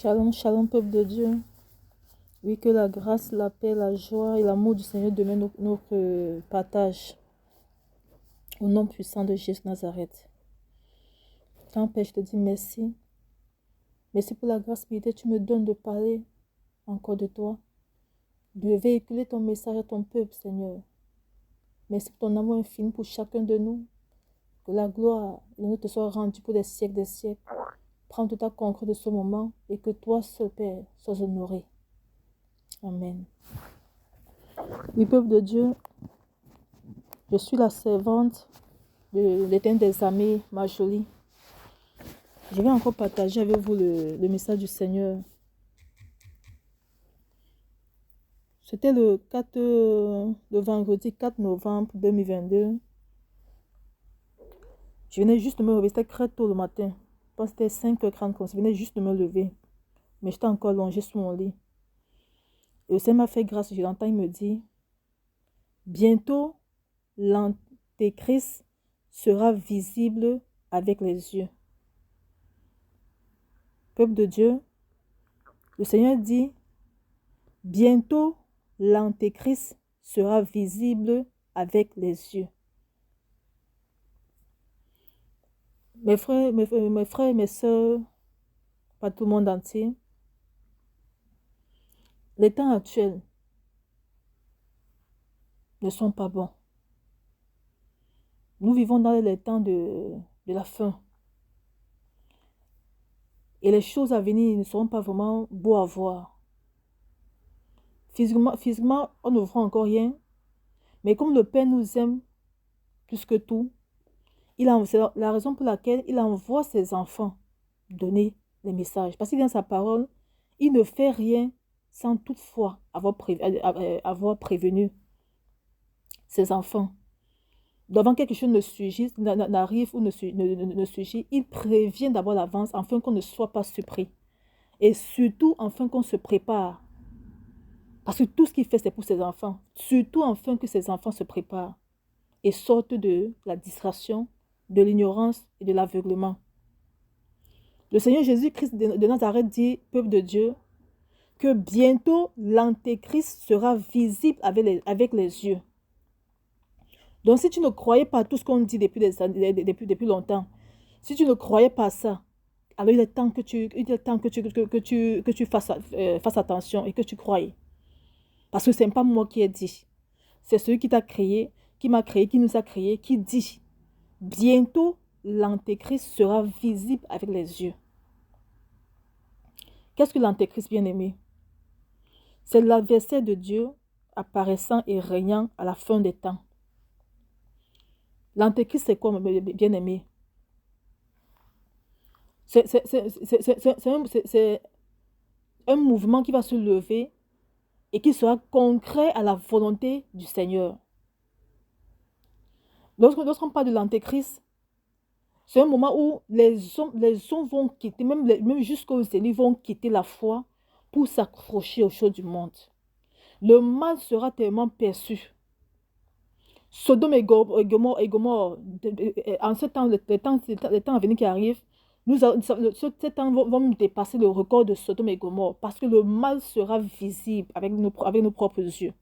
Shalom, shalom, peuple de Dieu. Oui, que la grâce, la paix, la joie et l'amour du Seigneur demeurent notre partage. Au nom puissant de Jésus de Nazareth. Tant Père, je te dis merci. Merci pour la grâce que tu me donnes de parler encore de toi, de véhiculer ton message à ton peuple, Seigneur. Merci pour ton amour infini pour chacun de nous. Que la gloire et l'honneur te soient rendus pour des siècles des siècles. Prends tout à concret de ce moment et que toi, seul Père, sois honoré. Amen. Oui, peuple de Dieu, je suis la servante de l'Éternel des armées, Marjolie. Je vais encore partager avec vous le message du Seigneur. C'était le vendredi 4 novembre 2022. Je venais juste de me lever, c'était très tôt le matin. Je pense que c'était 5h30, je venais juste de me lever. Mais j'étais encore allongée sur mon lit. Et le Seigneur m'a fait grâce, je l'entends, il me dit, bientôt, l'Antéchrist sera visible avec les yeux. Peuple de Dieu, le Seigneur dit, bientôt, l'Antéchrist sera visible avec les yeux. Mes frères et mes soeurs, pas tout le monde entier, les temps actuels ne sont pas bons. Nous vivons dans les temps de la fin. Et les choses à venir ne seront pas vraiment beaux à voir. Physiquement, on ne voit encore rien. Mais comme le Père nous aime plus que tout, c'est la raison pour laquelle il envoie ses enfants donner les messages. Parce qu'il dans sa parole, il ne fait rien sans toutefois avoir prévenu ses enfants. Avant quelque chose n'arrive ou ne surgit, il prévient d'abord l'avance afin qu'on ne soit pas surpris. Et surtout, afin qu'on se prépare. Parce que tout ce qu'il fait, c'est pour ses enfants. Surtout, afin que ses enfants se préparent et sortent de la distraction, de l'ignorance et de l'aveuglement. Le Seigneur Jésus-Christ de Nazareth dit, peuple de Dieu, que bientôt l'Antéchrist sera visible avec les yeux. Donc, si tu ne croyais pas à tout ce qu'on dit depuis longtemps, si tu ne croyais pas à ça, alors il est temps que tu fasses attention et que tu croyes. Parce que ce n'est pas moi qui ai dit. C'est celui qui t'a créé, qui m'a créé, qui nous a créé, qui dit, bientôt l'Antéchrist sera visible avec les yeux. Qu'est-ce que l'Antéchrist, bien-aimé? C'est l'adversaire de Dieu apparaissant et régnant à la fin des temps. L'Antéchrist, c'est quoi, bien-aimé? C'est un mouvement qui va se lever et qui sera concret à la volonté du Seigneur. Lorsqu'on parle de l'Antéchrist, c'est un moment où les hommes vont quitter, même jusqu'aux élites vont quitter la foi pour s'accrocher aux choses du monde. Le mal sera tellement perçu. Sodome et Gomorrhe, en ce temps, les temps à venir qui arrivent, ces temps vont dépasser le record de Sodome et Gomorrhe parce que le mal sera visible avec nos propres yeux.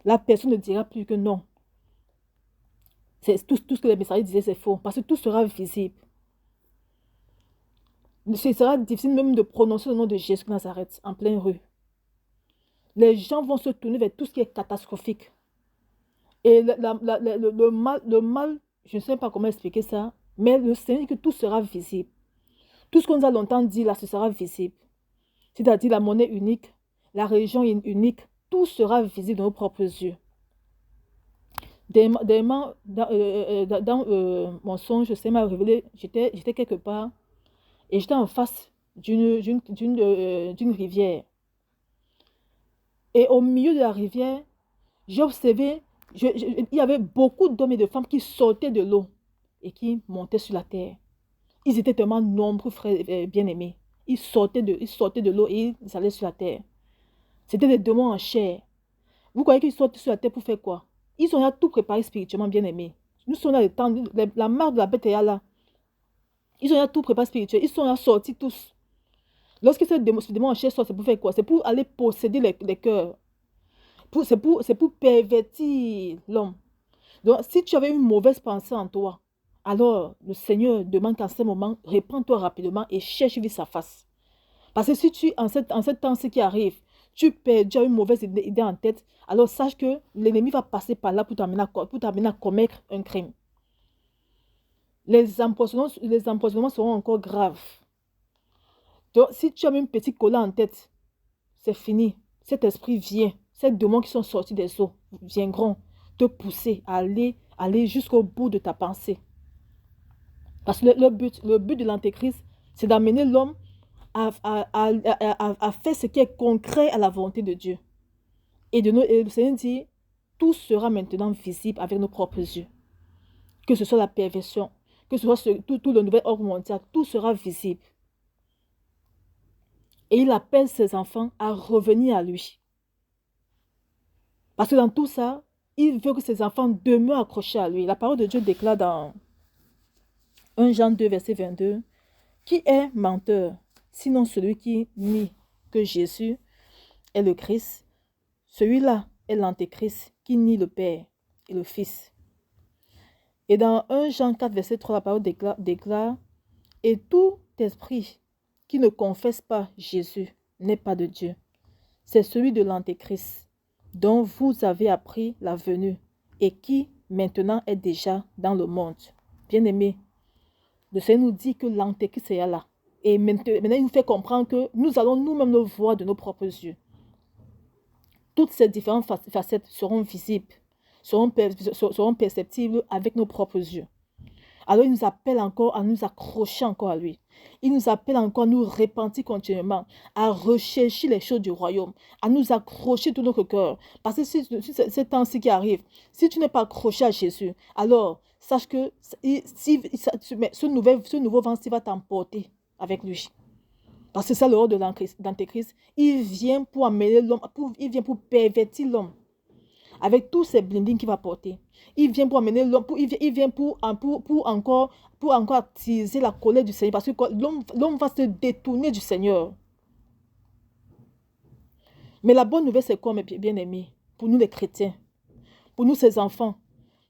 La personne ne dira plus que non. Tout ce que les messagers disaient, c'est faux parce que tout sera visible. Ce sera difficile même de prononcer le nom de Jésus de Nazareth en pleine rue. Les gens vont se tourner vers tout ce qui est catastrophique. Et le mal, je ne sais pas comment expliquer ça, mais le Seigneur dit que tout sera visible. Tout ce qu'on nous a longtemps dit là, ce sera visible. C'est-à-dire la monnaie unique, la religion unique, tout sera visible dans nos propres yeux. Dans mon songe, le Seigneur m'a révélé, j'étais quelque part et j'étais en face d'une rivière. Et au milieu de la rivière, j'ai observé, il y avait beaucoup d'hommes et de femmes qui sortaient de l'eau et qui montaient sur la terre. Ils étaient tellement nombreux, frères bien-aimés. Ils sortaient de l'eau et ils allaient sur la terre. C'était des démons en chair. Vous croyez qu'ils sortent sur la terre pour faire quoi? Ils ont tout préparé spirituellement, bien-aimés. Nous sommes dans le temps, la marque de la bête est là. Ils ont tout préparé spirituellement. Ils sont sortis tous. Lorsque ce démon en chair sort, c'est pour faire quoi? C'est pour aller posséder les cœurs. C'est pour pervertir l'homme. Donc, si tu avais une mauvaise pensée en toi, alors le Seigneur demande qu'en ce moment, répands-toi rapidement et cherche vite sa face. Parce que si tu, en cette temps qui arrive, tu perds déjà une mauvaise idée en tête, alors sache que l'ennemi va passer par là pour t'amener à commettre un crime. Les empoisonnements seront encore graves. Donc, si tu as même un petit collant en tête, c'est fini. Cet esprit vient. Ces démons qui sont sortis des eaux viendront te pousser à aller jusqu'au bout de ta pensée. Parce que le but de l'antéchrist, c'est d'amener l'homme à faire ce qui est concret à la volonté de Dieu. Et le Seigneur dit, tout sera maintenant visible avec nos propres yeux. Que ce soit la perversion, que ce soit tout le nouvel ordre mondial, tout sera visible. Et il appelle ses enfants à revenir à lui. Parce que dans tout ça, il veut que ses enfants demeurent accrochés à lui. La parole de Dieu déclare dans 1 Jean 2, verset 22, « Qui est menteur, sinon celui qui nie que Jésus est le Christ? Celui-là est l'antéchrist qui nie le Père et le Fils. » Et dans 1 Jean 4, verset 3, la parole déclare, « Et tout esprit qui ne confesse pas Jésus n'est pas de Dieu. C'est celui de l'antéchrist, dont vous avez appris la venue et qui maintenant est déjà dans le monde. » Bien-aimés, le Seigneur nous dit que l'antéchrist est là. Et maintenant, il nous fait comprendre que nous allons nous-mêmes le voir de nos propres yeux. Toutes ces différentes facettes seront visibles, seront perceptibles avec nos propres yeux. Alors il nous appelle encore à nous accrocher encore à lui. Il nous appelle encore à nous repentir continuellement, à rechercher les choses du royaume, à nous accrocher tout notre cœur. Parce que si c'est temps-ci qui arrive, si tu n'es pas accroché à Jésus, alors sache que ce nouveau vent va t'emporter avec lui. Parce que c'est ça le rôle de l'antéchrist. Il vient pour amener l'homme, il vient pour pervertir l'homme. Avec tous ces blindings qu'il va porter. Il vient pour amener l'homme, il vient pour encore attiser la colère du Seigneur. Parce que l'homme va se détourner du Seigneur. Mais la bonne nouvelle, c'est quoi, mes bien-aimés? Pour nous les chrétiens, pour nous ses enfants,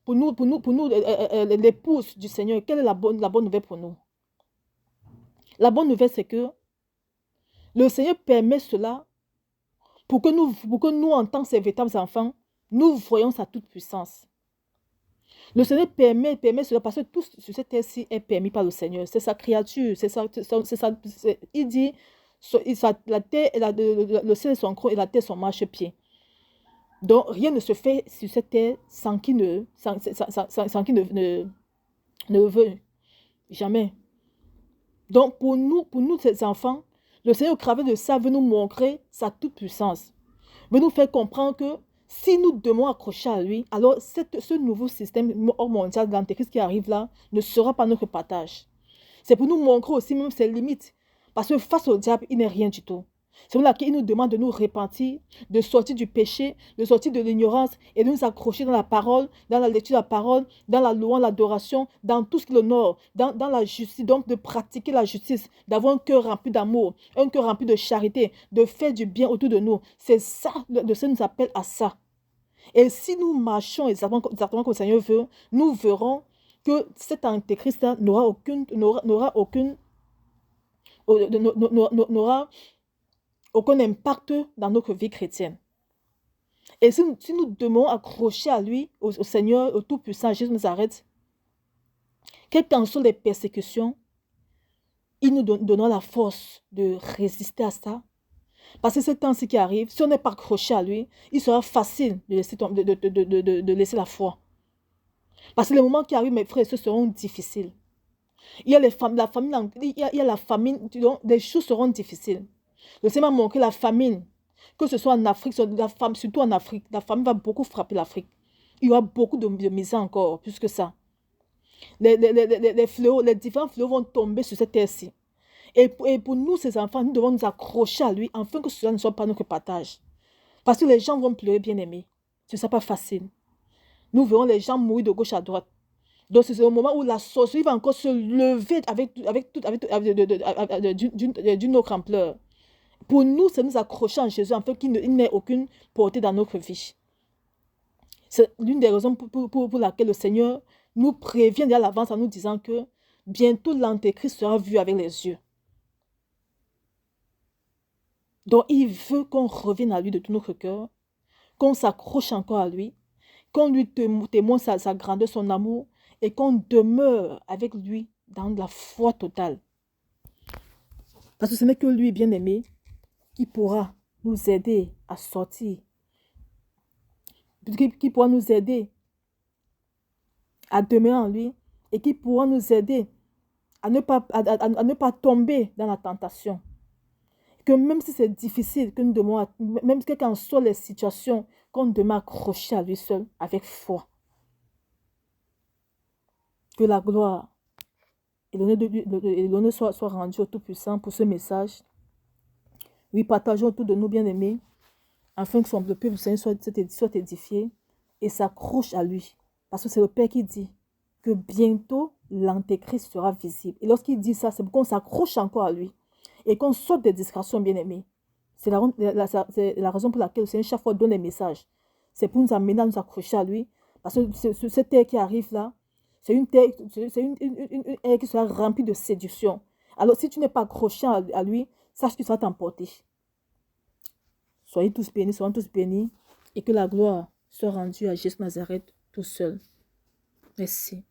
pour nous l'épouse du Seigneur, quelle est la bonne nouvelle pour nous? La bonne nouvelle, c'est que le Seigneur permet cela pour que nous, en tant que ses véritables enfants, nous voyons sa toute puissance. Le Seigneur permet cela parce que tout sur cette terre-ci est permis par le Seigneur. C'est sa créature. Il dit, la terre, le ciel est son creux et la terre son marchepied. Donc, rien ne se fait sur cette terre sans qu'il ne veut. Jamais. Donc, pour nous, ces enfants, le Seigneur, au travers de ça, veut nous montrer sa toute puissance. Veut nous faire comprendre que si nous demeurons accrochés à lui, alors ce nouveau système mondial d'antéchrist qui arrive là ne sera pas notre partage. C'est pour nous montrer aussi même ses limites. Parce que face au diable, il n'est rien du tout. C'est pour laquelle il nous demande de nous repentir, de sortir du péché, de sortir de l'ignorance et de nous accrocher dans la parole, dans la lecture de la parole, dans la louange, l'adoration, dans tout ce qui l'honore, dans la justice, donc de pratiquer la justice, d'avoir un cœur rempli d'amour, un cœur rempli de charité, de faire du bien autour de nous. C'est ça, le Seigneur nous appelle à ça. Et si nous marchons exactement comme le Seigneur veut, nous verrons que cet antéchrist n'aura aucun impact dans notre vie chrétienne. Et si nous demeurons accrochés à lui, au Seigneur, au Tout-Puissant, Jésus nous arrête, quelles qu'en soient les persécutions, il nous donnera la force de résister à ça. Parce que ce temps-ci qui arrive, si on n'est pas accroché à lui, il sera facile de laisser la foi. Parce que les moments qui arrivent, mes frères, ce seront difficiles. Il y a la famine, les choses seront difficiles. Le Seigneur m'a montré la famine, que ce soit en Afrique, surtout en Afrique. La famine va beaucoup frapper l'Afrique. Il y aura beaucoup de misère encore, plus que ça. Les différents fléaux vont tomber sur cette terre-ci. Et pour nous, ces enfants, nous devons nous accrocher à lui, afin que cela ne soit pas notre partage. Parce que les gens vont pleurer, bien-aimés. Ce ne sera pas facile. Nous verrons les gens mourir de gauche à droite. Donc c'est le moment où la sorcellerie va encore se lever d'une autre ampleur. Pour nous, c'est nous accrocher en Jésus afin qu'il n'ait aucune portée dans notre vie. C'est l'une des raisons pour laquelle le Seigneur nous prévient à l'avance en nous disant que bientôt l'Antéchrist sera vu avec les yeux. Donc, il veut qu'on revienne à lui de tout notre cœur, qu'on s'accroche encore à lui, qu'on lui témoigne sa grandeur, son amour, et qu'on demeure avec lui dans la foi totale. Parce que ce n'est que lui, bien-aimé, qui pourra nous aider à sortir, qui pourra nous aider à demeurer en lui, et qui pourra nous aider à ne pas tomber dans la tentation. Que même si c'est difficile, que nous devons, même quelles qu'en soient les situations, qu'on demeure accroché à lui seul avec foi. Que la gloire et l'honneur soient rendus au Tout-Puissant pour ce message. Oui, partageons autour de nous, bien-aimés, afin que le peuple du Seigneur soit édifié et s'accroche à lui. Parce que c'est le Père qui dit que bientôt l'Antéchrist sera visible. Et lorsqu'il dit ça, c'est pour qu'on s'accroche encore à lui et qu'on sorte des distractions, bien-aimés. C'est la raison pour laquelle le Seigneur chaque fois donne des messages. C'est pour nous amener à nous accrocher à lui. Parce que cette terre qui arrive là, c'est une terre qui sera remplie de séduction. Alors si tu n'es pas accroché à lui, sache qu'il sera t'emporter. Soyons tous bénis et que la gloire soit rendue à Jésus Nazareth tout seul. Merci.